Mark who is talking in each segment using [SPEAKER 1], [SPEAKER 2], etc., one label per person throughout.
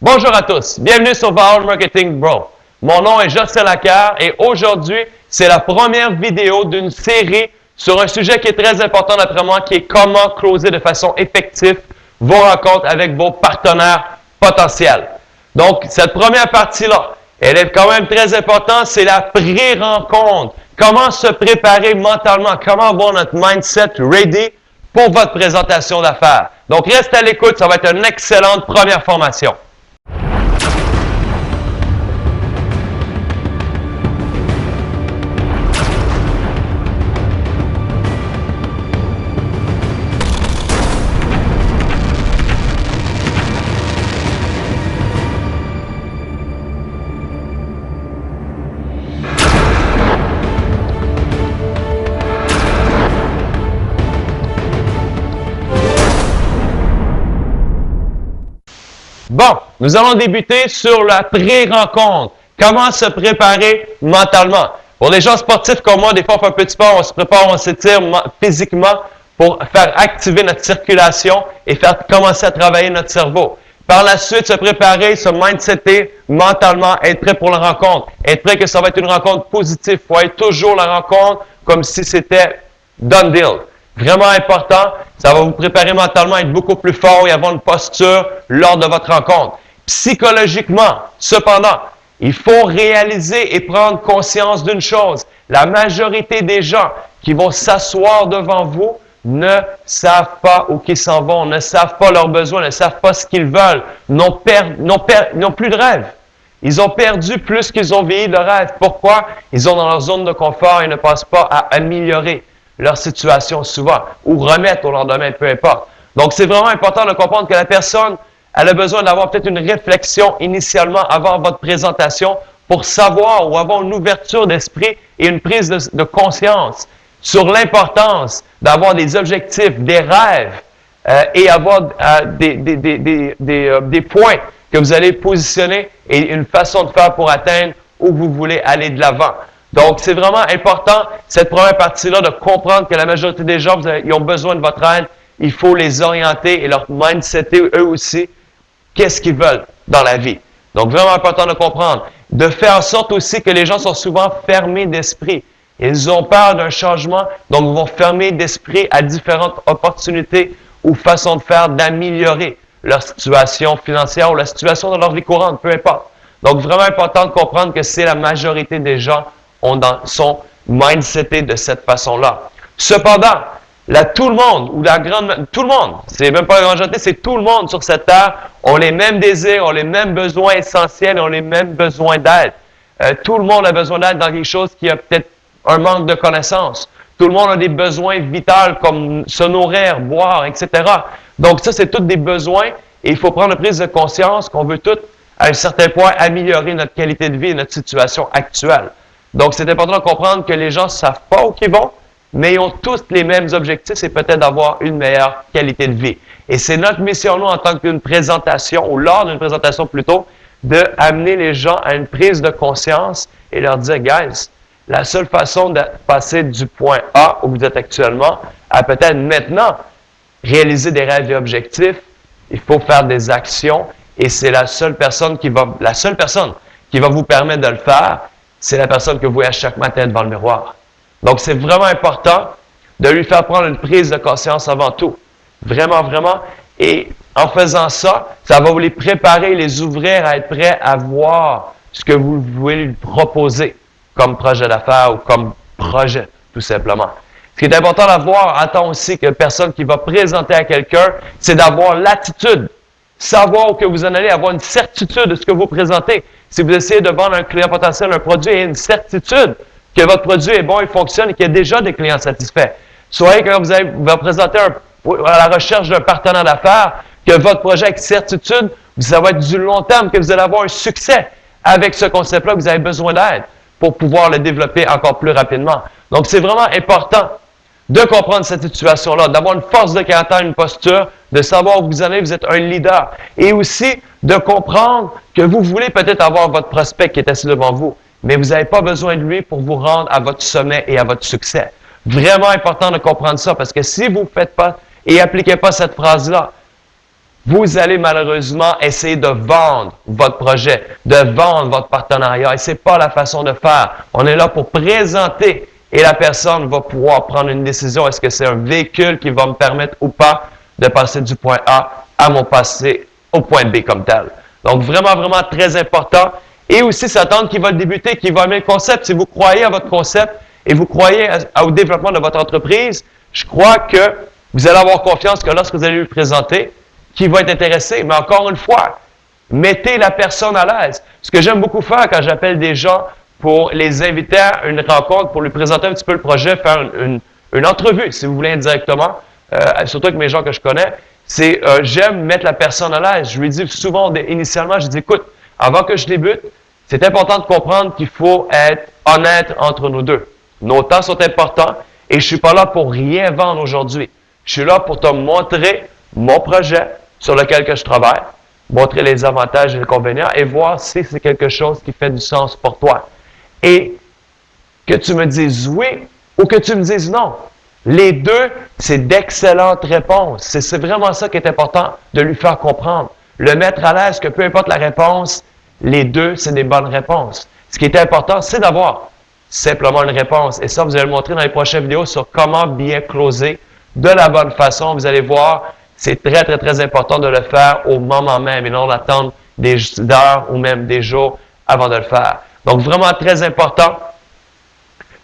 [SPEAKER 1] Bonjour à tous, bienvenue sur Power Marketing Bro. Mon nom est Jocelyn Lacar et aujourd'hui, c'est la première vidéo d'une série sur un sujet qui est très important d'après moi, qui est comment closer de façon effective vos rencontres avec vos partenaires potentiels. Donc, cette première partie-là, elle est quand même très importante, c'est la pré-rencontre. Comment se préparer mentalement, comment avoir notre mindset ready pour votre présentation d'affaires. Donc, reste à l'écoute, ça va être une excellente première formation. Bon, nous allons débuter sur la pré-rencontre. Comment se préparer mentalement? Pour les gens sportifs comme moi, des fois on fait un peu de sport, on se prépare, on s'étire physiquement pour faire activer notre circulation et faire commencer à travailler notre cerveau. Par la suite, se préparer, se mindsetter mentalement, être prêt pour la rencontre. Être prêt que ça va être une rencontre positive. Il faut être toujours la rencontre comme si c'était done deal. Vraiment important, ça va vous préparer mentalement à être beaucoup plus fort et avoir une posture lors de votre rencontre. Psychologiquement, cependant, il faut réaliser et prendre conscience d'une chose. La majorité des gens qui vont s'asseoir devant vous ne savent pas où ils s'en vont, ne savent pas leurs besoins, ne savent pas ce qu'ils veulent, n'ont plus de rêve. Ils ont perdu plus qu'ils ont vieilli de rêve. Pourquoi? Ils sont dans leur zone de confort et ne pensent pas à améliorer leur situation souvent, ou remettre au lendemain, peu importe. Donc, c'est vraiment important de comprendre que la personne, elle a besoin d'avoir peut-être une réflexion initialement avant votre présentation pour savoir ou avoir une ouverture d'esprit et une prise de conscience sur l'importance d'avoir des objectifs, des rêves et avoir des points que vous allez positionner et une façon de faire pour atteindre où vous voulez aller de l'avant. Donc, c'est vraiment important, cette première partie-là, de comprendre que la majorité des gens, ils ont besoin de votre aide. Il faut les orienter et leur mindsetter eux aussi qu'est-ce qu'ils veulent dans la vie. Donc, vraiment important de comprendre. De faire en sorte aussi que les gens sont souvent fermés d'esprit. Ils ont peur d'un changement, donc ils vont fermer d'esprit à différentes opportunités ou façons de faire d'améliorer leur situation financière ou la situation de leur vie courante, peu importe. Donc, vraiment important de comprendre que c'est la majorité des gens sont mindsetés de cette façon-là. Cependant, tout le monde, c'est même pas la grande majorité, c'est tout le monde sur cette terre, ont les mêmes désirs, ont les mêmes besoins essentiels, ont les mêmes besoins d'aide. Tout le monde a besoin d'aide dans quelque chose qui a peut-être un manque de connaissances. Tout le monde a des besoins vitaux comme se nourrir, boire, etc. Donc ça, c'est tous des besoins et il faut prendre prise de conscience qu'on veut tous, à un certain point, améliorer notre qualité de vie et notre situation actuelle. Donc, c'est important de comprendre que les gens ne savent pas où ils vont, mais ils ont tous les mêmes objectifs, c'est peut-être d'avoir une meilleure qualité de vie. Et c'est notre mission, nous, en tant qu'une présentation, ou lors d'une présentation plutôt, d'amener les gens à une prise de conscience et leur dire, guys, la seule façon de passer du point A où vous êtes actuellement à peut-être maintenant réaliser des rêves et objectifs, il faut faire des actions et c'est la seule personne qui va vous permettre de le faire. C'est la personne que vous voyez chaque matin devant le miroir. Donc, c'est vraiment important de lui faire prendre une prise de conscience avant tout. Vraiment, vraiment. Et en faisant ça, ça va vous les préparer, les ouvrir à être prêts à voir ce que vous voulez lui proposer comme projet d'affaires ou comme projet, tout simplement. Ce qui est important d'avoir, attends aussi que personne qui va présenter à quelqu'un, c'est d'avoir l'attitude. Savoir où que vous en allez, avoir une certitude de ce que vous présentez. Si vous essayez de vendre à un client potentiel un produit et une certitude que votre produit est bon, il fonctionne et qu'il y a déjà des clients satisfaits. Soyez quand vous allez vous présenter à la recherche d'un partenaire d'affaires, que votre projet avec certitude, ça va être du long terme, que vous allez avoir un succès avec ce concept-là, que vous avez besoin d'aide pour pouvoir le développer encore plus rapidement. Donc, c'est vraiment important de comprendre cette situation-là, d'avoir une force de caractère, une posture, de savoir où vous allez, vous êtes un leader. Et aussi de comprendre que vous voulez peut-être avoir votre prospect qui est assis devant vous, mais vous n'avez pas besoin de lui pour vous rendre à votre sommet et à votre succès. Vraiment important de comprendre ça, parce que si vous ne faites pas et n'appliquez pas cette phrase-là, vous allez malheureusement essayer de vendre votre projet, de vendre votre partenariat. Et ce n'est pas la façon de faire. On est là pour présenter et la personne va pouvoir prendre une décision. Est-ce que c'est un véhicule qui va me permettre ou pas de passer du point A à mon passé au point B comme tel. Donc, vraiment, vraiment très important. Et aussi, s'attendre qui va débuter, qui va aimer le concept. Si vous croyez à votre concept et vous croyez au développement de votre entreprise, je crois que vous allez avoir confiance que lorsque vous allez lui présenter, qui va être intéressé. Mais encore une fois, mettez la personne à l'aise. Ce que j'aime beaucoup faire quand j'appelle des gens pour les inviter à une rencontre, pour lui présenter un petit peu le projet, faire une entrevue, si vous voulez, indirectement, surtout avec mes gens que je connais, c'est j'aime mettre la personne à l'aise. Je lui dis souvent, initialement, je dis, écoute, avant que je débute, c'est important de comprendre qu'il faut être honnête entre nous deux. Nos temps sont importants et je ne suis pas là pour rien vendre aujourd'hui. Je suis là pour te montrer mon projet sur lequel que je travaille, montrer les avantages et les inconvénients et voir si c'est quelque chose qui fait du sens pour toi. Et que tu me dises oui ou que tu me dises non. Les deux, c'est d'excellentes réponses. C'est vraiment ça qui est important de lui faire comprendre. Le mettre à l'aise que peu importe la réponse, les deux, c'est des bonnes réponses. Ce qui est important, c'est d'avoir simplement une réponse. Et ça, vous allez le montrer dans les prochaines vidéos sur comment bien closer de la bonne façon. Vous allez voir, c'est très, très, très important de le faire au moment même et non d'attendre des heures ou même des jours avant de le faire. Donc, vraiment très important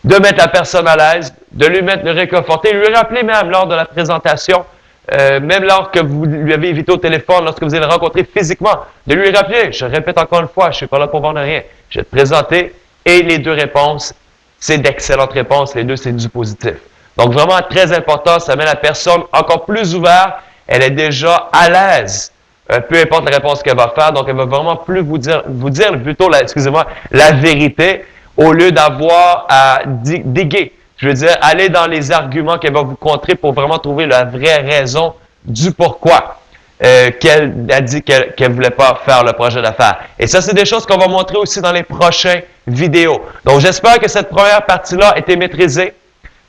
[SPEAKER 1] de mettre la personne à l'aise, de lui mettre le réconforter, lui rappeler même lors de la présentation, même lors que vous lui avez évité au téléphone, lorsque vous allez le rencontrer physiquement, de lui rappeler, je répète encore une fois, je ne suis pas là pour vendre rien, je vais te présenter, et les deux réponses, c'est d'excellentes réponses, les deux, c'est du positif. Donc, vraiment très important, ça met la personne encore plus ouverte, elle est déjà à l'aise, peu importe la réponse qu'elle va faire, donc elle va vraiment plus vous dire plutôt, excusez-moi, la vérité, au lieu d'avoir à diguer. Je veux dire, aller dans les arguments qu'elle va vous contrer pour vraiment trouver la vraie raison du pourquoi qu'elle a dit qu'elle ne voulait pas faire le projet d'affaires. Et ça, c'est des choses qu'on va montrer aussi dans les prochaines vidéos. Donc, j'espère que cette première partie-là a été maîtrisée.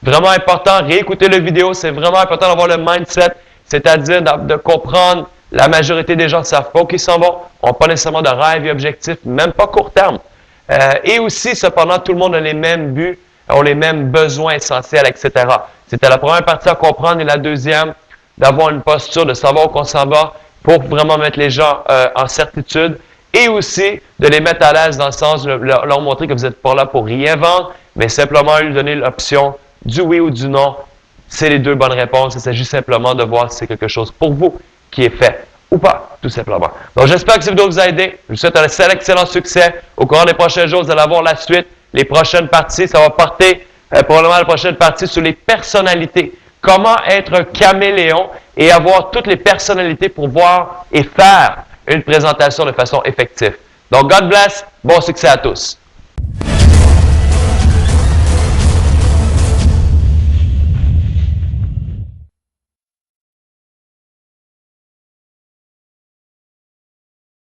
[SPEAKER 1] Vraiment important, réécouter la vidéo, c'est vraiment important d'avoir le mindset, c'est-à-dire de comprendre, la majorité des gens ne savent pas où ils s'en vont, n'ont pas nécessairement de rêve et objectifs, même pas court terme. Et aussi, cependant, tout le monde a les mêmes buts, ont les mêmes besoins essentiels, etc. C'était la première partie à comprendre et la deuxième, d'avoir une posture, de savoir où on s'en va pour vraiment mettre les gens en certitude et aussi de les mettre à l'aise dans le sens de leur montrer que vous n'êtes pas là pour rien vendre, mais simplement lui donner l'option du oui ou du non. C'est les deux bonnes réponses. Il s'agit simplement de voir si c'est quelque chose pour vous qui est fait ou pas, tout simplement. Donc, j'espère que cette vidéo vous a aidé. Je vous souhaite un excellent succès. Au cours des prochains jours, vous allez avoir la suite, les prochaines parties. Ça va porter probablement la prochaine partie sur les personnalités. Comment être un caméléon et avoir toutes les personnalités pour voir et faire une présentation de façon effective. Donc, God bless. Bon succès à tous.